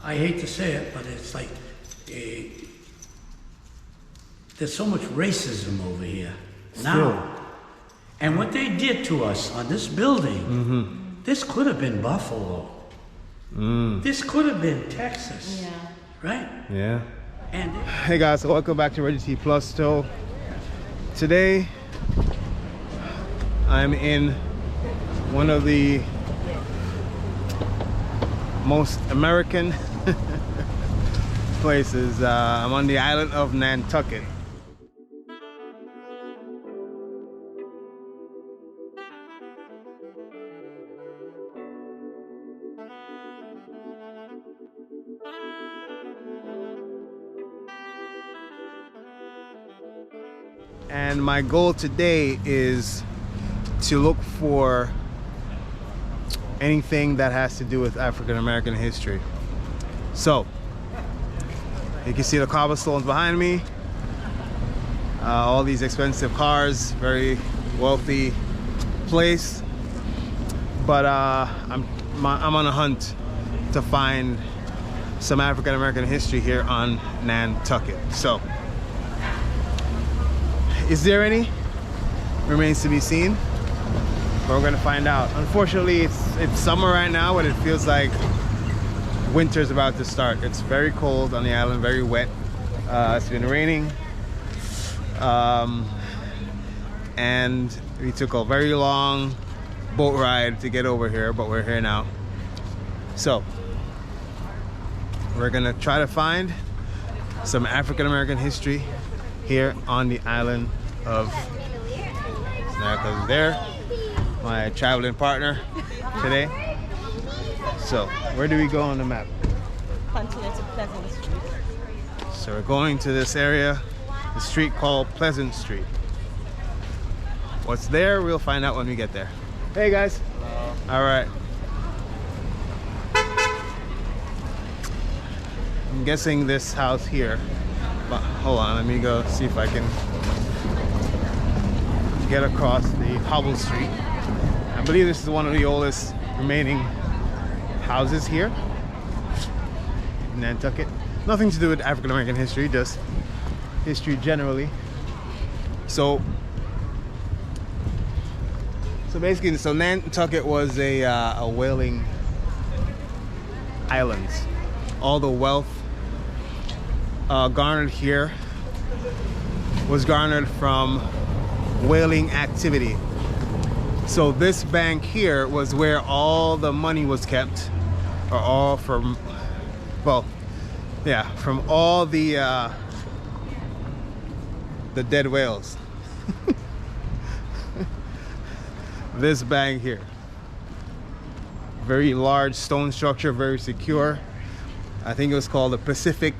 I hate to say it, but it's like, there's so much racism over here now. And what they did to us on this building, this could have been Buffalo. This could have been Texas. Yeah. Right? Yeah. And hey guys, so welcome back to Reggie T Plus. So today I'm in one of the most American places. I'm on the island of Nantucket. And my goal today is to look for anything that has to do with African American history. So you can see the cobblestones behind me, all these expensive cars, very wealthy place. But I'm on a hunt to find some African American history here on Nantucket. So is there any? Remains to be seen. But we're gonna find out. Unfortunately, it's summer right now, but it feels like winter's about to start. It's very cold on the island, very wet. It's been raining. And we took a very long boat ride to get over here, but we're here now. So we're gonna try to find some African American history here on the island of Nantucket. There, my traveling partner today. So where do we go on the map? Continue to Pleasant Street. So we're going to this area, the street called Pleasant Street. What's there, we'll find out when we get there. Hey guys. Hello. All right. I'm guessing this house here. But hold on, let me go see if I can get across the cobble street. I believe this is one of the oldest remaining houses here in Nantucket. Nothing to do with African American history, just history generally. So basically, Nantucket was a whaling island. All the wealth garnered here was garnered from whaling activity. So this bank here was where all the money was kept, or all from, well, yeah, from all the dead whales. This bank here, very large stone structure, very secure. I think it was called the Pacific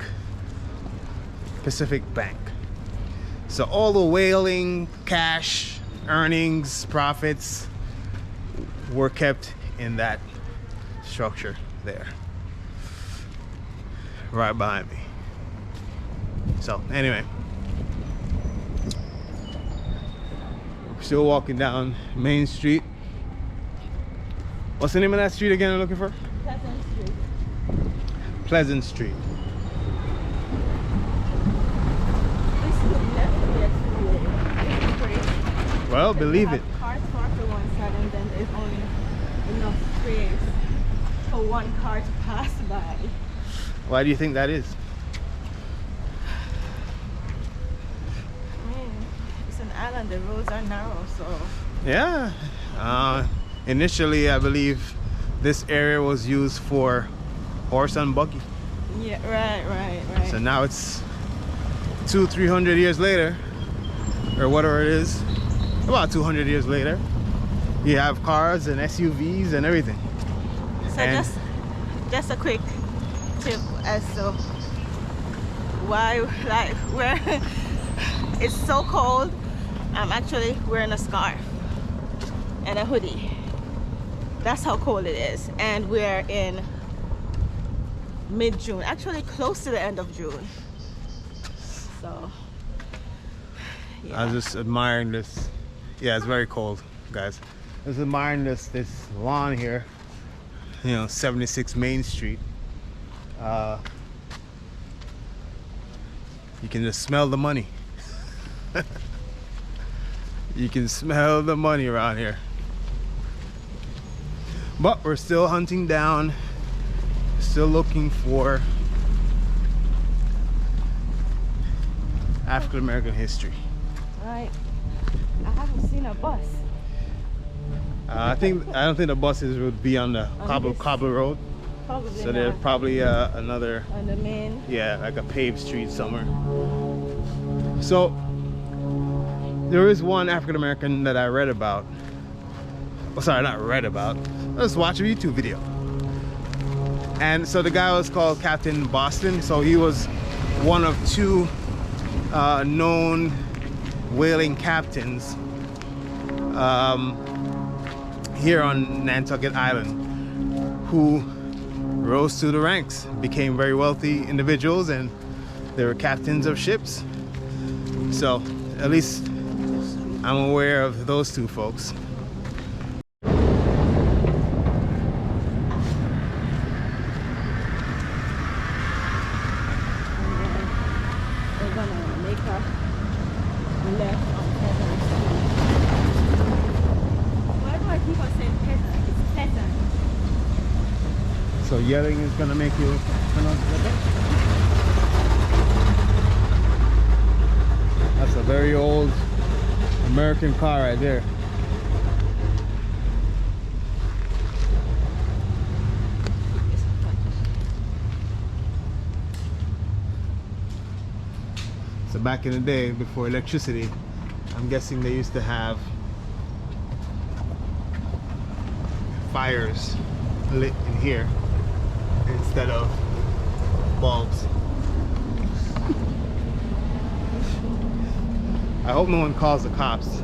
Bank. So all the whaling, cash, earnings, profits were kept in that structure there, right behind me. So anyway, we're still walking down Main Street. What's the name of that street again I'm looking for? Pleasant Street. Pleasant Street. Well, believe it. Cars parked on one side, and then there's only enough space for one car to pass by. Why do you think that is? I mean, it's an island, the roads are narrow, so. Yeah. Initially, I believe this area was used for horse and buggy. Yeah, right. So now it's 200-300 years later, or whatever it is, about 200 years later, you have cars and SUVs and everything. So and just a quick tip as to why, like, where it's so cold, I'm actually wearing a scarf and a hoodie. That's how cold it is, and we're in mid-June, actually close to the end of June. So yeah. I was just admiring this. Yeah, it's very cold, guys. I was admiring this lawn here, you know, 76 Main Street. You can just smell the money. You can smell the money around here. But we're still hunting down, still looking for African American history. Right. I haven't seen a bus. I don't think the buses would be on the cobble road. Probably So there's not. probably another, On the main. yeah, like a paved street somewhere. So there is one African American that I read about. Oh, sorry, not read about. Let's watch a YouTube video. And so the guy was called Captain Boston. So he was one of two known whaling captains here on Nantucket Island, who rose through the ranks, became very wealthy individuals, and they were captains of ships. So at least I'm aware of those two folks. We're gonna make a left on Pleasant Street. Why do I keep on saying Pleasant? It's Pleasant. So yelling is gonna make you pronounce it better? That's a very old American car right there. So back in the day, before electricity, I'm guessing they used to have fires lit in here instead of bulbs. I hope no one calls the cops.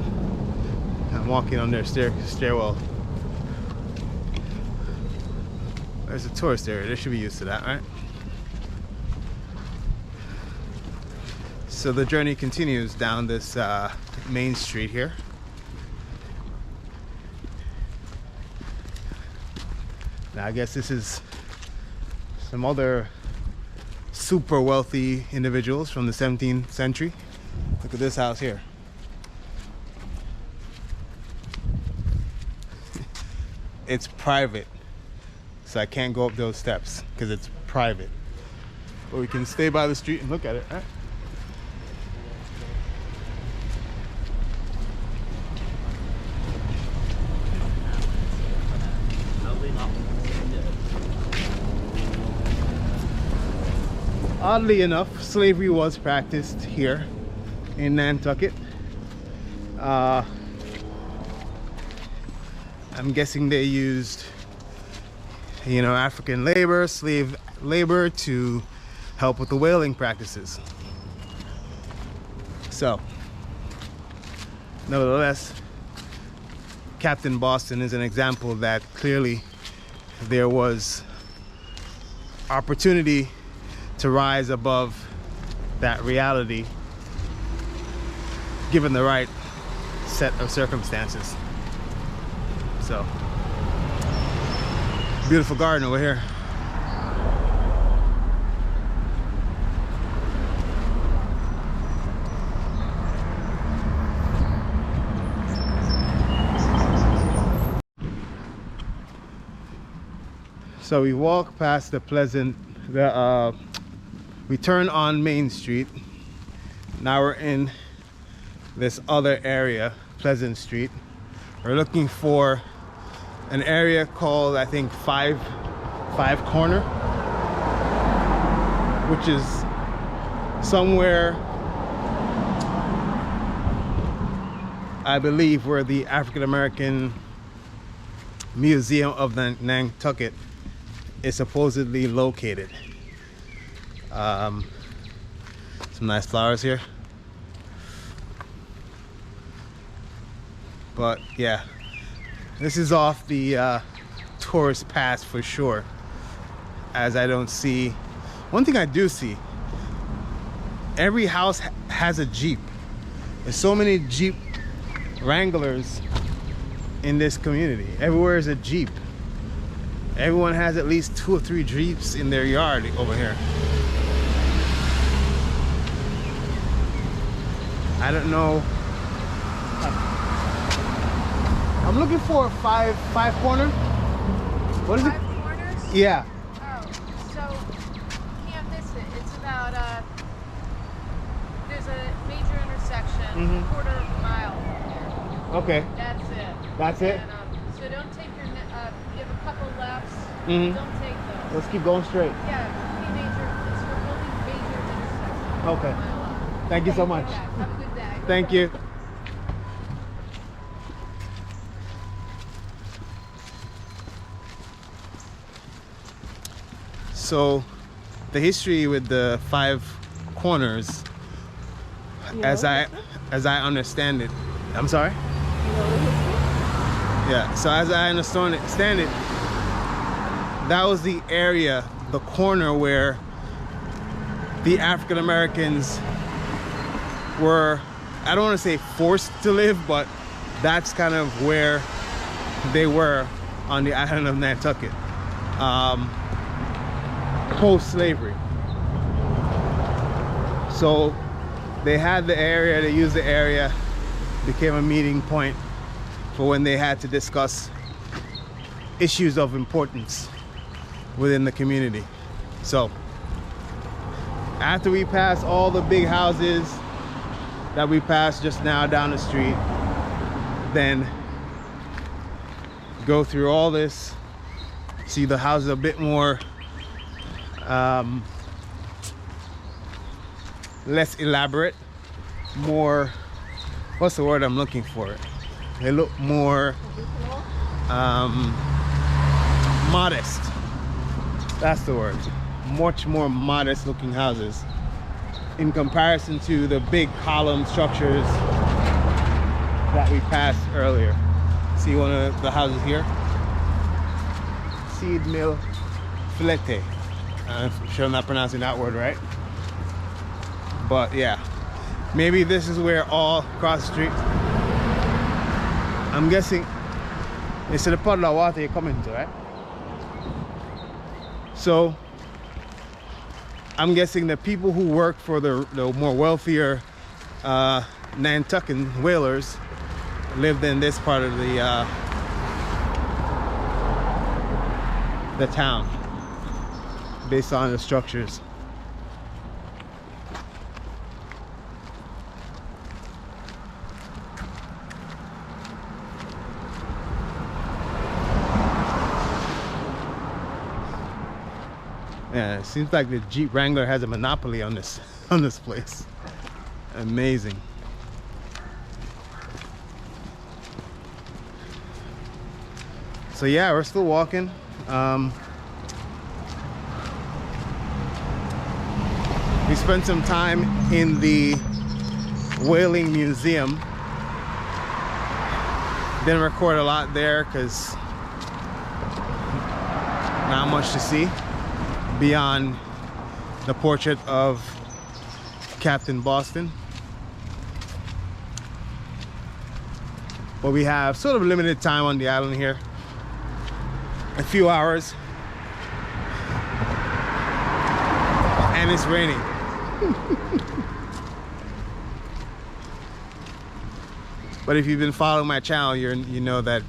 I'm walking on their stairwell. There's a tourist area. They should be used to that, right? So the journey continues down this main street here. Now I guess this is some other super wealthy individuals from the 17th century. Look at this house here. It's private, so I can't go up those steps because it's private. But we can stay by the street and look at it, right? Oddly enough, slavery was practiced here in Nantucket. I'm guessing they used, you know, African labor, slave labor to help with the whaling practices. So, nevertheless, Captain Boston is an example that clearly there was opportunity to rise above that reality given the right set of circumstances. So, beautiful garden over here. So we walk past the we turn on Main Street. Now we're in this other area, Pleasant Street. We're looking for an area called, I think, Five Corner, which is somewhere, I believe, where the African American Museum of Nantucket is supposedly located. Some nice flowers here. But yeah, this is off the tourist pass for sure, as I don't see. One thing I do see, every house has a Jeep. There's so many Jeep Wranglers in this community. Everywhere is a Jeep. Everyone has at least 2 or 3 Jeeps in their yard over here. I don't know. I'm looking for a five corner. What is it? 5 corners? Yeah. Oh, so you can't miss it. It's about there's a major intersection, quarter of a mile from here. Okay. That's it. That's it? And, so don't take your, you have a couple lefts. Mhm. Don't take those. Let's keep going straight. Yeah, it's for only major intersections. Okay. Thank you so much. Yeah, have a good day. Thank you. So the history with the 5 corners, as I understand it, I'm sorry? Yeah, so as I understand it, that was the area, the corner where the African Americans were, I don't want to say forced to live, but that's kind of where they were on the island of Nantucket, post-slavery. So they had the area, they used the area, became a meeting point for when they had to discuss issues of importance within the community. So after we pass all the big houses that we passed just now down the street, then go through all this, see the houses a bit more less elaborate, more, what's the word I'm looking for? They look more modest. That's the word. Much more modest looking houses in comparison to the big column structures that we passed earlier. See one of the houses here? Seed Mill Filete. I'm sure I'm not pronouncing that word right. But yeah, maybe this is where all across the street, I'm guessing it's the puddle of water you're coming to, right? So I'm guessing the people who work for the more wealthier Nantucket whalers lived in this part of the town, based on the structures. Yeah, it seems like the Jeep Wrangler has a monopoly on this place. Amazing. So yeah, we're still walking. We spent some time in the Whaling Museum. Didn't record a lot there because not much to see beyond the portrait of Captain Boston. But we have sort of limited time on the island here. A few hours. And it's raining. But if you've been following my channel, you know that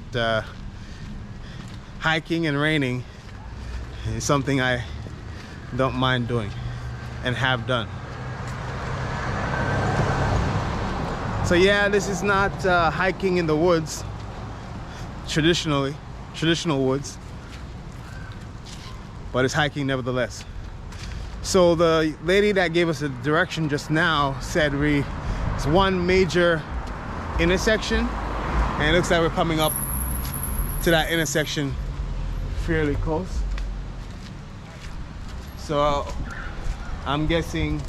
hiking and raining is something I don't mind doing and have done. So yeah, this is not hiking in the woods, traditional woods, but it's hiking nevertheless. So the lady that gave us the direction just now said it's one major intersection, and it looks like we're coming up to that intersection fairly close. So I'm guessing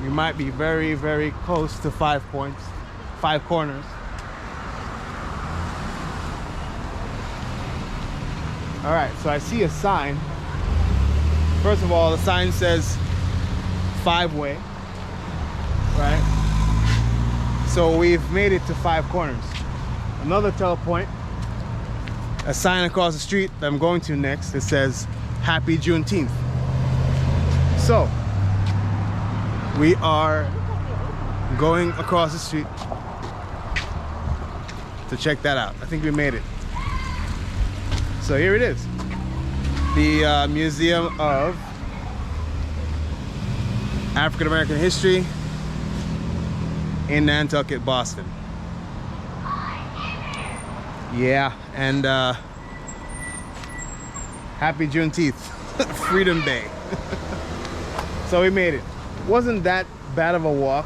we might be very, very close to 5 points, 5 corners. All right, so I see a sign. First of all, the sign says 5-way, right? So we've made it to 5 corners. another telepoint. A sign across the street that I'm going to next. It says Happy Juneteenth. So we are going across the street to check that out. I think we made it. So here it is. The Museum of African American History in Nantucket, Boston. Yeah, and happy Juneteenth, Freedom Day. So we made it. Wasn't that bad of a walk,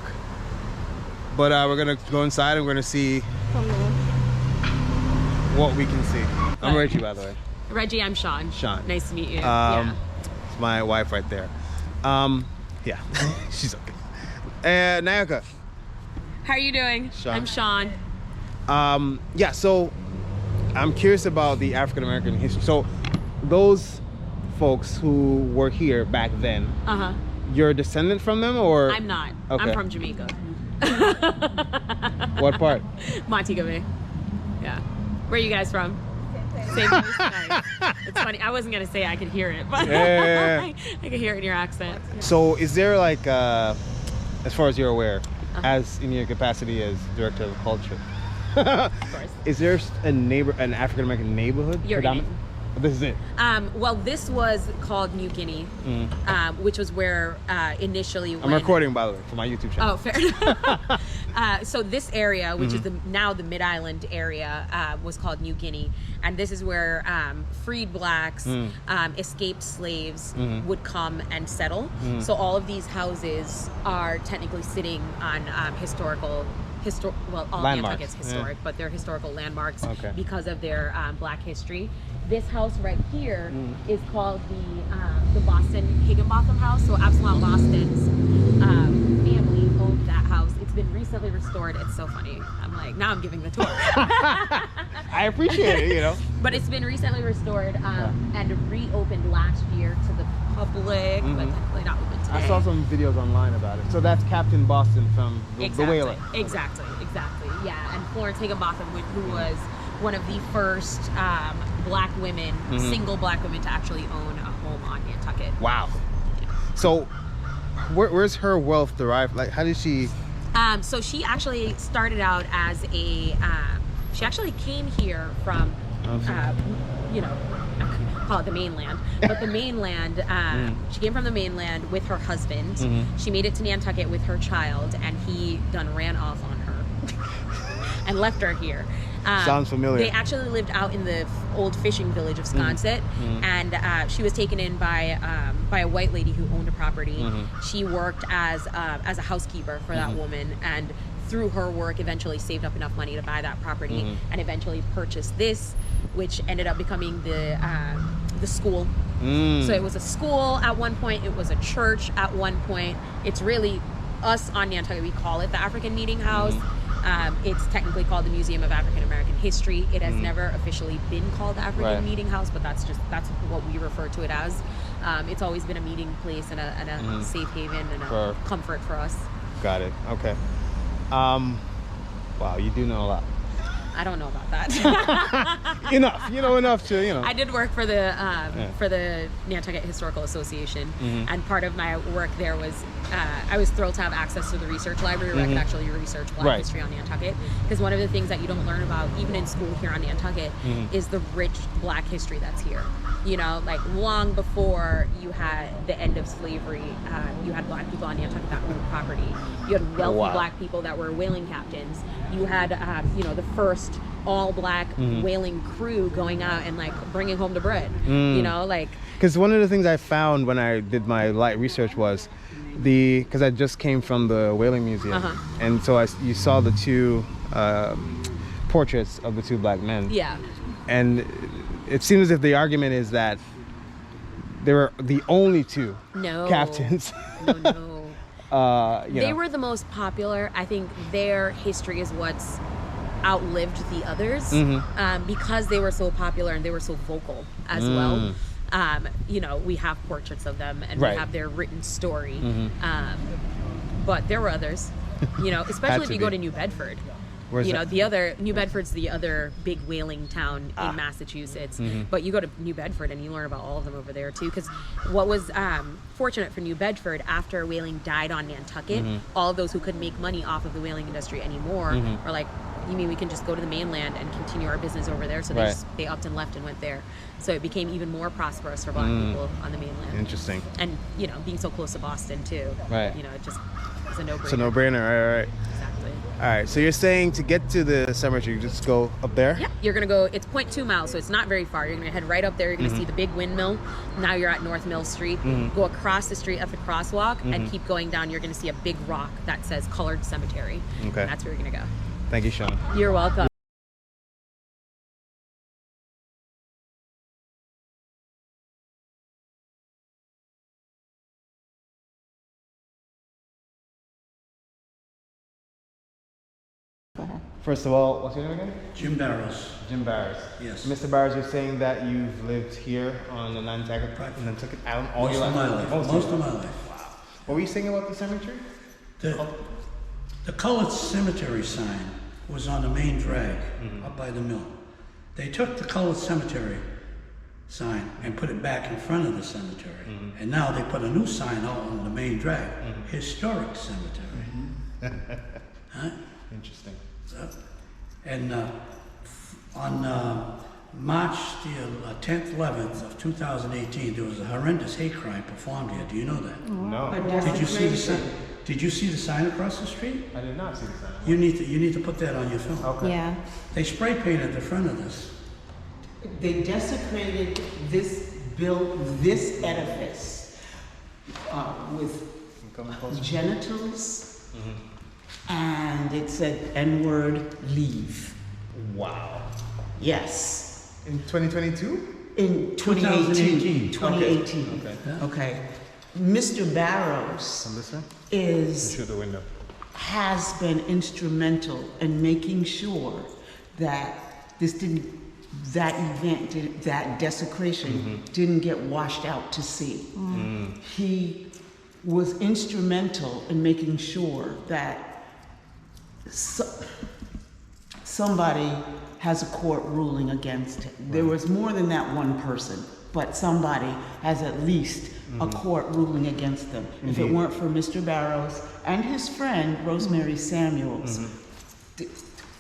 but we're gonna go inside and we're gonna see what we can see. I'm Reggie, by the way. Reggie, I'm Sean. Sean. Nice to meet you. Yeah. It's my wife right there. Yeah, she's okay. Nayaka. How are you doing? Sean. I'm Sean. Yeah, so I'm curious about the African American history. So those folks who were here back then, you're a descendant from them, or? I'm not. Okay. I'm from Jamaica. What part? Montego Bay. Yeah. Where are you guys from? Same place. Nice. It's funny. I wasn't gonna say I could hear it, but Yeah. I could hear it in your accent. So is there like, as far as you're aware, as in your capacity as director of culture, Of course. is there an African American neighborhood? You're in it. This is it. Well, this was called New Guinea, which was where initially. I'm recording, by the way, for my YouTube channel. Oh, fair enough. So this area, which is now the Mid-Island area, was called New Guinea. And this is where freed blacks, escaped slaves would come and settle. So all of these houses are technically sitting on well, all Landmarks. Nantucket's historic, but they're historical landmarks Okay. because of their black history. This house right here is called the Boston Higginbotham House. So Absalom Boston's family owned that house. It's been recently restored. It's so funny. I'm like, now I'm giving the tour. I appreciate it, you know. But it's been recently restored and reopened last year to the public, but technically not open today. I saw some videos online about it. So that's Captain Boston from the Whaler. Exactly. Yeah, and Florence Higginbotham, who was one of the first black women, single black women to actually own a home on Nantucket. Wow. So where's her wealth derived? Like, how did she? So she actually started out as a. She actually came here from, I call it the mainland, but the mainland. She came from the mainland with her husband. She made it to Nantucket with her child, and he ran off on her and left her here. Sounds familiar. They actually lived out in the old fishing village of Sconset, and she was taken in by a white lady who owned a property. She worked as a housekeeper for that woman, and through her work eventually saved up enough money to buy that property, and eventually purchased this, which ended up becoming the school. So it was a school at one point, it was a church at one point. It's really, us on Nantucket, we call it the African Meeting House. It's technically called the Museum of African American History. It has never officially been called the African Meeting House, but that's what we refer to it as. It's always been a meeting place and a safe haven and a comfort for us. Got it. Okay. Wow, you do know a lot. I don't know about that. Enough. You know enough to, you know. I did work for the Nantucket Historical Association, and part of my work there was I was thrilled to have access to the research library where I could actually research Black history on Nantucket. Because one of the things that you don't learn about, even in school here on Nantucket, is the rich Black history that's here. You know, like long before you had the end of slavery, you had Black people on Nantucket that owned property. You had wealthy Black people that were whaling captains. You had, the first all-Black whaling crew going out and like bringing home the bread. You know, like. Because one of the things I found when I did my light research was because I just came from the Whaling Museum, and so you saw the two portraits of the two Black men. Yeah. And it seems as if the argument is that they were the only two captains. No. They were the most popular. I think their history is what's outlived the others because they were so popular and they were so vocal as well. We have portraits of them and we have their written story. But there were others, especially if you go to New Bedford. Where's you know, that? the other New Bedford's the other big whaling town in Massachusetts. But you go to New Bedford and you learn about all of them over there too. Because what was fortunate for New Bedford, after whaling died on Nantucket, all of those who couldn't make money off of the whaling industry anymore are like, you mean we can just go to the mainland and continue our business over there? So they upped and left and went there. So it became even more prosperous for Black people on the mainland. Interesting. And you know, being so close to Boston too. Right. You know, it just is a no-brainer. It's a no-brainer. Right. Exactly. All right. So you're saying to get to the cemetery, you just go up there? Yeah, you're gonna go. It's 0.2 miles, so it's not very far. You're gonna head right up there. You're gonna see the big windmill. Now you're at North Mill Street. Go across the street at the crosswalk and keep going down. You're gonna see a big rock that says Colored Cemetery. Okay. And that's where you're gonna go. Thank you, Sean. You're welcome. First of all, what's your name again? Jim Barrows. Jim Barrows. Yes. Mr. Barrows, you're saying that you've lived here on the Nantucket Island all your life? Most of my life. Most of my life. What were you saying about the cemetery? The colored cemetery sign was on the main drag up by the mill. They took the colored cemetery sign and put it back in front of the cemetery. And now they put a new sign out on the main drag, historic cemetery. Huh? Interesting. And on March the 10th, 11th of 2018, there was a horrendous hate crime performed here. Do you know that? No, Did you see the sign? Did you see the sign across the street? I did not see the sign. You need to put that on your film. Okay. Yeah. They spray painted the front of this. They desecrated this edifice with Coming closer. genitals, and it said N-word, leave. Wow. Yes. In 2022? In 2018. 2018. Okay. Okay. Mr. Barrows On this one? is Shoot the window. has been instrumental in making sure that that event, that desecration didn't get washed out to sea. He was instrumental in making sure that somebody has a court ruling against him. There was more than that one person, but somebody has at least a court ruling against them. If it weren't for Mr. Barrows and his friend, Rosemary Samuels,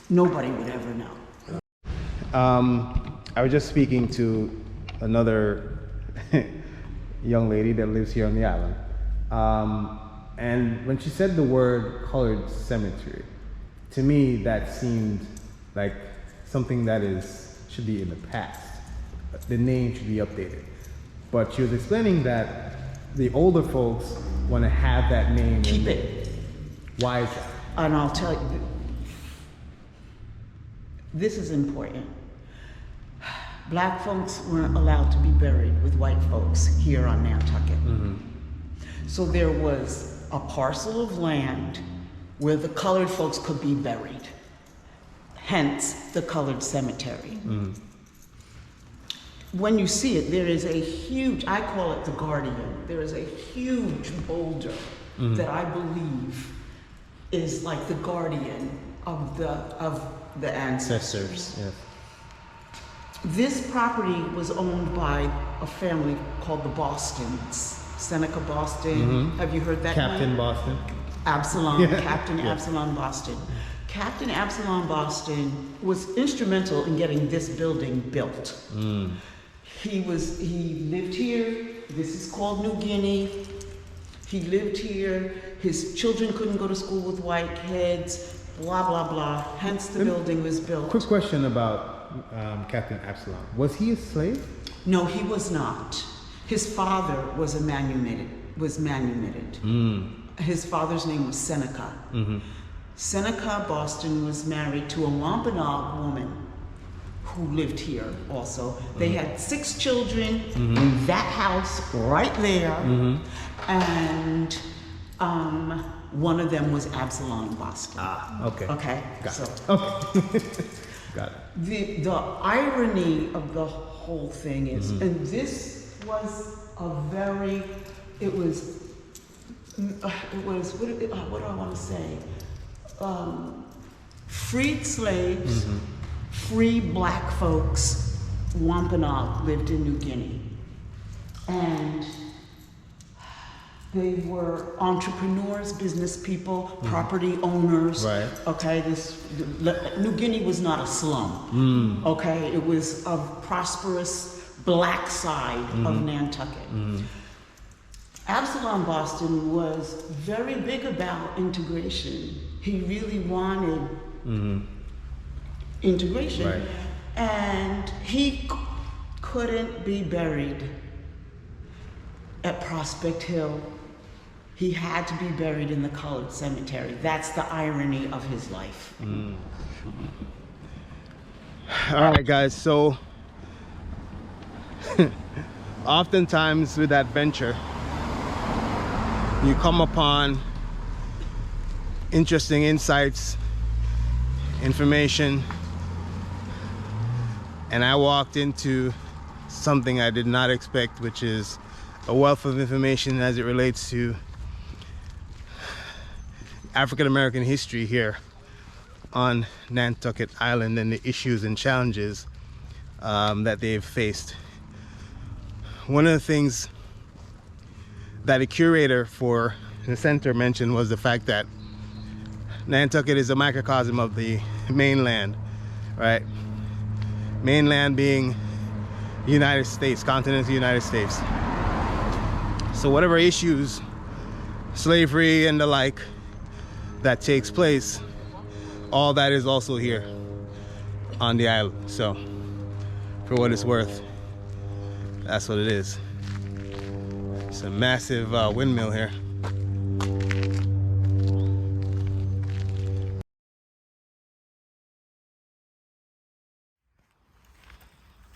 nobody would ever know. I was just speaking to another young lady that lives here on the island. And when she said the word colored cemetery, to me that seemed like something that should be in the past. The name should be updated. But she was explaining that the older folks want to have that name. Keep it. Why is that? And I'll tell you, this is important. Black folks weren't allowed to be buried with white folks here on Nantucket. So there was a parcel of land where the colored folks could be buried. Hence the colored cemetery. When you see it, there is a huge, I call it the Guardian, there is a huge boulder that I believe is like the guardian of the ancestors. Yeah. This property was owned by a family called the Bostons. Seneca Boston. Have you heard that Captain name? Boston. Absalom, Yeah. Captain Absalom Boston. Captain Absalom Boston was instrumental in getting this building built. He lived here. This is called New Guinea. He lived here. His children couldn't go to school with white kids, blah, blah, blah. Hence the building was built. Quick question about Captain Absalom. Was he a slave? No, he was not. His father was manumitted. His father's name was Seneca. Seneca Boston was married to a Wampanoag woman who lived here also. They had 6 children in that house right there. And one of them was Absalom Boston. Ah, okay. Okay. Got So it. Okay. Got it. the irony of the whole thing is, and this was a very, it was what do I want to say? freed slaves, free black folks. Wampanoag lived in New Guinea. And they were entrepreneurs, business people, property owners. Right. Okay, New Guinea was not a slum. Okay, it was a prosperous black side of Nantucket. Absalom Boston was very big about integration. He really wanted integration. Right. And he couldn't be buried at Prospect Hill. He had to be buried in the colored cemetery. That's the irony of his life. All right, guys, so oftentimes with adventure, you come upon interesting insights, information, and I walked into something I did not expect, which is a wealth of information as it relates to African American history here on Nantucket Island and the issues and challenges that they've faced. One of the things that a curator for the center mentioned was the fact that Nantucket is a microcosm of the mainland, right? Mainland being United States, continental United States. So whatever issues, slavery and the like, that takes place, all that is also here on the island. So for what it's worth, that's what it is. It's a massive windmill here.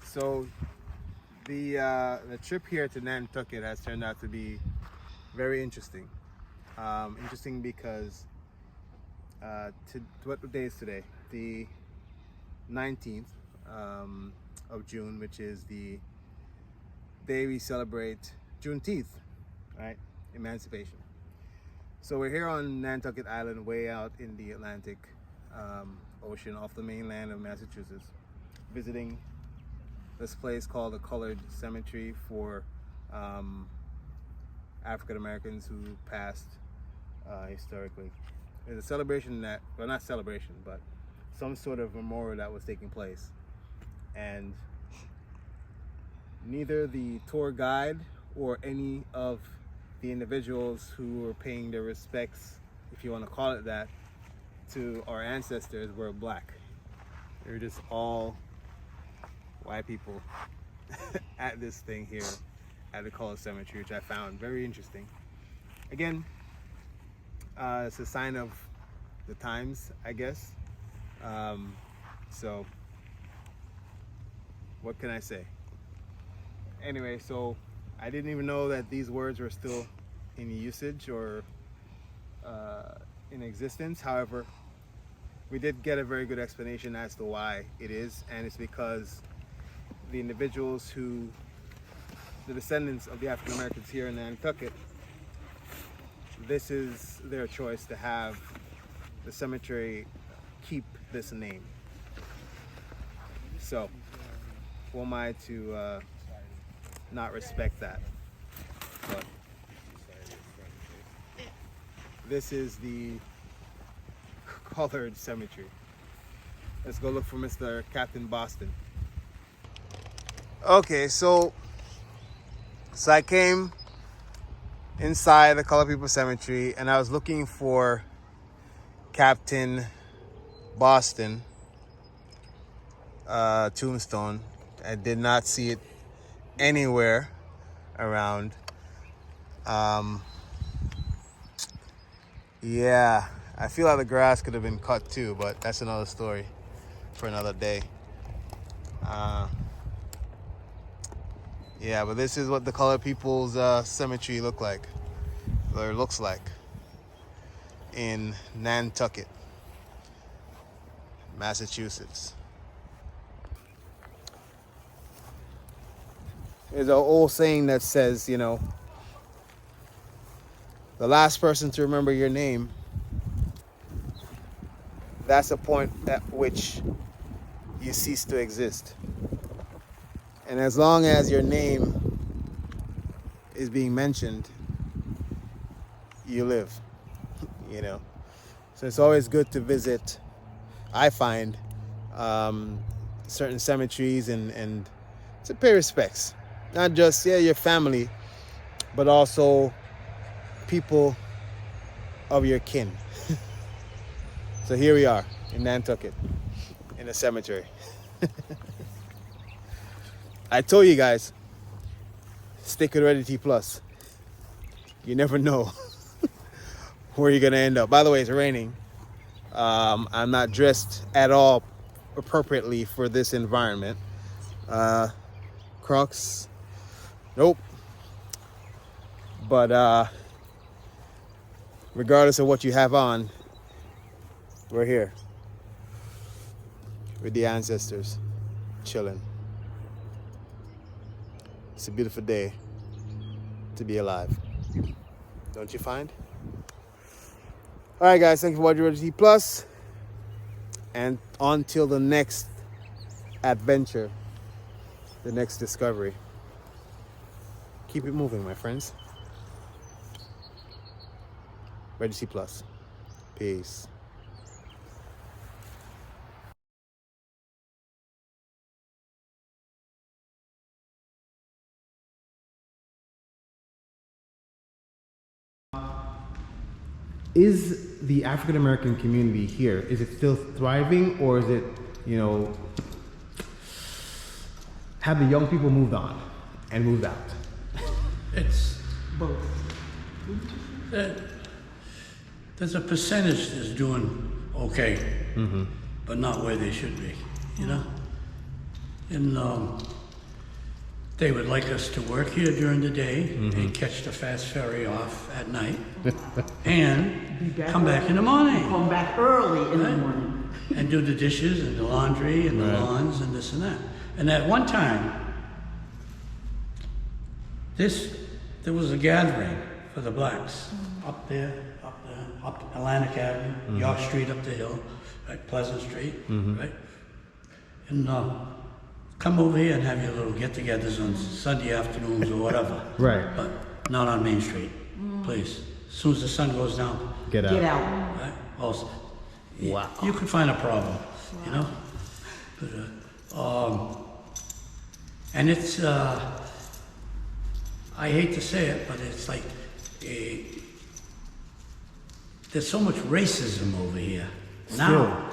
So the trip here to Nantucket has turned out to be very interesting. Interesting because what day is today? The 19th of June, which is the day we celebrate Juneteenth, right? Emancipation. So we're here on Nantucket Island, way out in the Atlantic Ocean, off the mainland of Massachusetts, visiting this place called the Colored Cemetery for African Americans who passed historically. There's a celebration that, well, not celebration, but some sort of memorial that was taking place. And neither the tour guide or any of the individuals who were paying their respects, if you want to call it that, to our ancestors were black. They were just all white people at this thing here at the Colored Cemetery, which I found very interesting. Again, it's a sign of the times, I guess. So what can I say? Anyway, so I didn't even know that these words were still in usage or in existence. However, we did get a very good explanation as to why it is, and it's because the individuals who, the descendants of the African Americans here in Nantucket, this is their choice to have the cemetery keep this name. So who am I to not respect that? But this is the Colored Cemetery. Let's go look for Mr. Captain Boston. Okay, so I came inside the Colored People Cemetery and I was looking for Captain Boston tombstone. I did not see it anywhere around. Yeah, I feel like the grass could have been cut too, but that's another story for another day. Yeah, but this is what the Colored People's Cemetery looks like in Nantucket, Massachusetts. There's an old saying that says, you know, the last person to remember your name that's a point at which you cease to exist. And as long as your name is being mentioned, you live, you know. So it's always good to visit, I find, certain cemeteries and to pay respects. Not just, your family, but also people of your kin. So here we are in Nantucket, in a cemetery. I told you guys, stick with Ready T Plus. You never know where you're gonna end up. By the way, it's raining. I'm not dressed at all appropriately for this environment. Crocs, nope. But regardless of what you have on, we're here with the ancestors, chilling. It's a beautiful day to be alive. Don't you find? All right, guys, thank you for watching Ready T Plus. And until the next adventure, the next discovery, keep it moving, my friends. Ready T Plus. Peace. Is the African American community here, is it still thriving, or is it, have the young people moved on and moved out? It's both. There's a percentage that's doing okay, but not where they should be, And they would like us to work here during the day and catch the fast ferry off at night and come back in the morning. Come back early in the morning. And do the dishes and the laundry and the lawns and this and that. And at one time, there was a gathering for the blacks up there, up Atlantic Avenue, York Street up the hill, right, Pleasant Street, right? And come over here and have your little get-togethers on Sunday afternoons or whatever. Right. But not on Main Street, please. As soon as the sun goes down, Get out. Get out. right? Also, Wow. you could find a problem, But, and it's, I hate to say it, but it's like, there's so much racism over here now.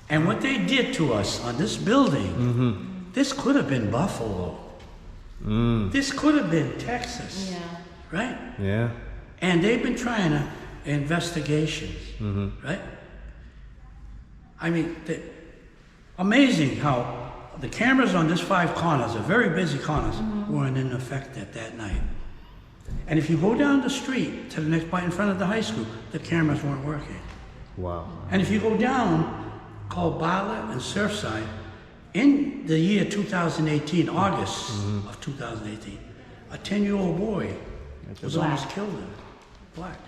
And what they did to us on this building, this could have been Buffalo. This could have been Texas. Right? Yeah. And they've been trying to investigations, right? I mean, amazing how the cameras on this 5 corners, are very busy corners, weren't in effect at that night. And if you go down the street to the next point in front of the high school, the cameras weren't working. Wow. And if you go down, called Bartlett and Surfside, in the year 2018, August of 2018, a 10-year-old boy was almost killed in black.